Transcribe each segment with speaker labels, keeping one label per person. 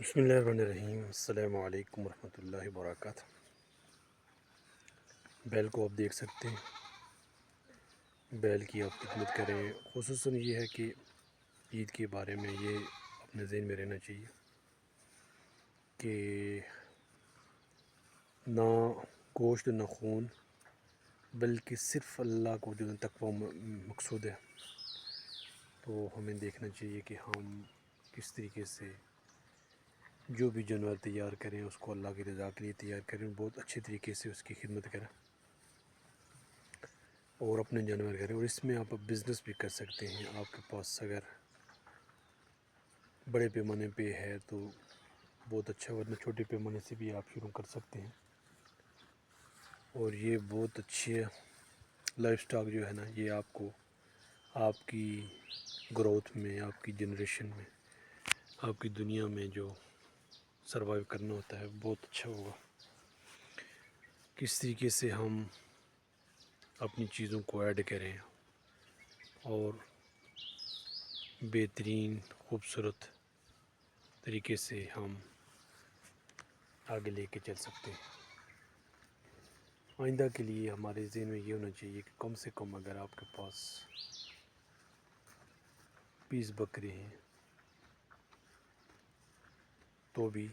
Speaker 1: بسم اللہ الرحمن الرحیم۔ السلام علیکم ورحمۃ اللہ وبرکاتہ۔ بیل کو آپ دیکھ سکتے ہیں، بیل کی آپ خدمت کریں۔ خصوصاً یہ ہے کہ عید کے بارے میں یہ اپنے ذہن میں رہنا چاہیے کہ نہ گوشت نہ خون، بلکہ صرف اللہ کو جو تقوی مقصود ہے۔ تو ہمیں دیکھنا چاہیے کہ ہم کس طریقے سے جو بھی جانور تیار کریں اس کو اللہ کی رضا کے لیے تیار کریں، بہت اچھے طریقے سے اس کی خدمت کریں اور اپنے جانور کریں۔ اور اس میں آپ بزنس بھی کر سکتے ہیں۔ آپ کے پاس اگر بڑے پیمانے پہ ہے تو بہت اچھا، ورنہ چھوٹے پیمانے سے بھی آپ شروع کر سکتے ہیں۔ اور یہ بہت اچھی لائف سٹاک جو ہے نا، یہ آپ کو آپ کی گروتھ میں، آپ کی جنریشن میں، آپ کی دنیا میں جو سروائیو کرنا ہوتا ہے بہت اچھا ہوگا۔ کس طریقے سے ہم اپنی چیزوں کو ایڈ کریں اور بہترین خوبصورت طریقے سے ہم آگے لے کے چل سکتے ہیں۔ آئندہ کے لیے ہمارے ذہن میں یہ ہونا چاہیے کہ کم سے کم اگر آپ کے پاس 20 بکرے ہیں تو بھی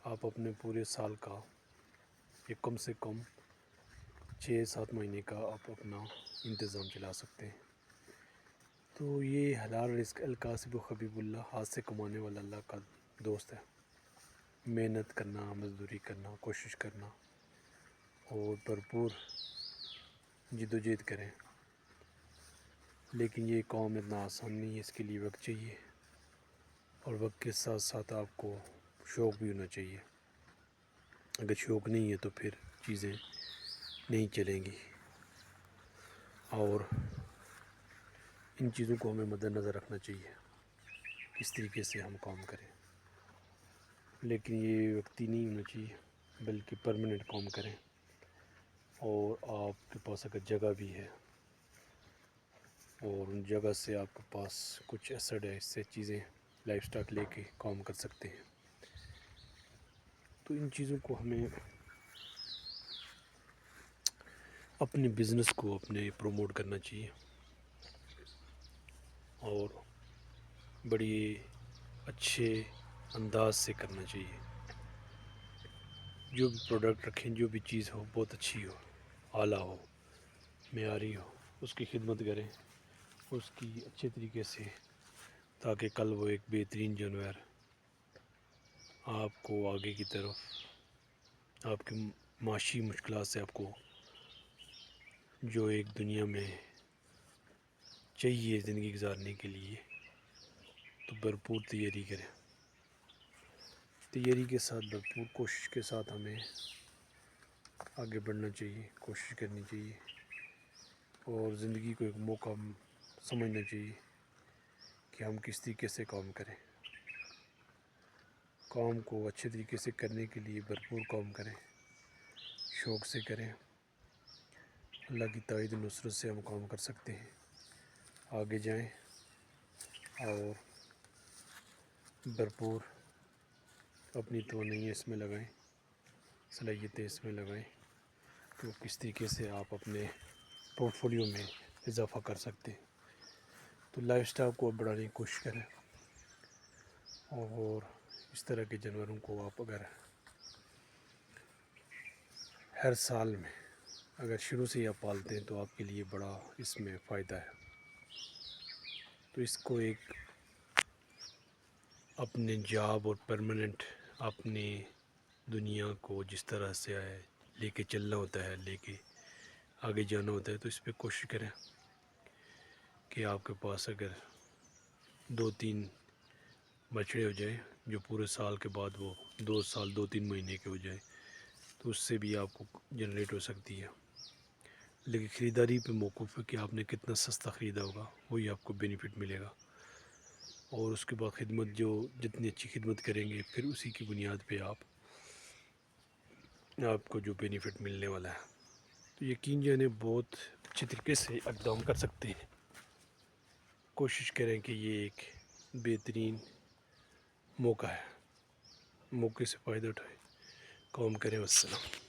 Speaker 1: آپ اپنے پورے سال کا یا کم سے کم 6-7 مہینے کا آپ اپنا انتظام چلا سکتے ہیں۔ تو یہ حلال رزق الکاسب حبیب اللہ، ہاتھ سے کمانے والا اللہ کا دوست ہے۔ محنت کرنا، مزدوری کرنا، کوشش کرنا اور بھرپور جدوجہد کریں، لیکن یہ کام اتنا آسان نہیں ہے، اس کے لیے وقت چاہیے اور وقت کے ساتھ ساتھ آپ کو شوق بھی ہونا چاہیے۔ اگر شوق نہیں ہے تو پھر چیزیں نہیں چلیں گی، اور ان چیزوں کو ہمیں مد نظر رکھنا چاہیے کس طریقے سے ہم کام کریں، لیکن یہ وقتی نہیں ہونا چاہیے بلکہ پرماننٹ کام کریں۔ اور آپ کے پاس اگر جگہ بھی ہے اور ان جگہ سے آپ کے پاس کچھ ایسڈ ہے، اس سے چیزیں لائف سٹاک لے کے کام کر سکتے ہیں۔ تو ان چیزوں کو ہمیں اپنے بزنس کو اپنے پروموٹ کرنا چاہیے اور بڑی اچھے انداز سے کرنا چاہیے۔ جو بھی پروڈکٹ رکھیں، جو بھی چیز ہو بہت اچھی ہو، اعلیٰ ہو، معیاری ہو، اس کی خدمت کریں اس کی اچھے طریقے سے، تاکہ کل وہ ایک بہترین جانور آپ کو آگے کی طرف آپ کی معاشی مشکلات سے آپ کو جو ایک دنیا میں چاہیے زندگی گزارنے کے لیے، تو بھرپور تیاری کریں۔ تیاری کے ساتھ بھرپور کوشش کے ساتھ ہمیں آگے بڑھنا چاہیے، کوشش کرنی چاہیے اور زندگی کو ایک موقع سمجھنا چاہیے کہ ہم کس طریقے سے کام کریں۔ کام کو اچھے طریقے سے کرنے کے لیے بھرپور کام کریں، شوق سے کریں۔ اللہ کی تائید و نصرت سے ہم کام کر سکتے ہیں۔ آگے جائیں اور بھرپور اپنی توانائی اس میں لگائیں، صلاحیتیں اس میں لگائیں، تو کس طریقے سے آپ اپنے پورٹ فولیو میں اضافہ کر سکتے ہیں۔ تو لائف سٹاک کو بڑھانے کی کوشش کریں اور اس طرح کے جانوروں کو آپ اگر ہر سال میں اگر شروع سے ہی آپ پالتے ہیں تو آپ کے لیے بڑا اس میں فائدہ ہے۔ تو اس کو ایک اپنے جاب اور پرماننٹ اپنی دنیا کو جس طرح سے لے کے چلنا ہوتا ہے، لے کے آگے جانا ہوتا ہے، تو اس پہ کوشش کریں کہ آپ کے پاس اگر 2-3 بچڑے ہو جائیں جو پورے سال کے بعد وہ 2 سال 2-3 مہینے کے ہو جائیں، تو اس سے بھی آپ کو جنریٹ ہو سکتی ہے۔ لیکن خریداری پہ موقف ہے کہ آپ نے کتنا سستا خریدا ہوگا، وہی آپ کو بینیفٹ ملے گا، اور اس کے بعد خدمت جو جتنی اچھی خدمت کریں گے پھر اسی کی بنیاد پہ آپ کو جو بینیفٹ ملنے والا ہے۔ تو یقین جانے بہت اچھے طریقے سے اقدام کر سکتے ہیں۔ کوشش کریں کہ یہ ایک بہترین موقع ہے موقع سے فائدہ اٹھائیں، کام کریں۔ والسلام۔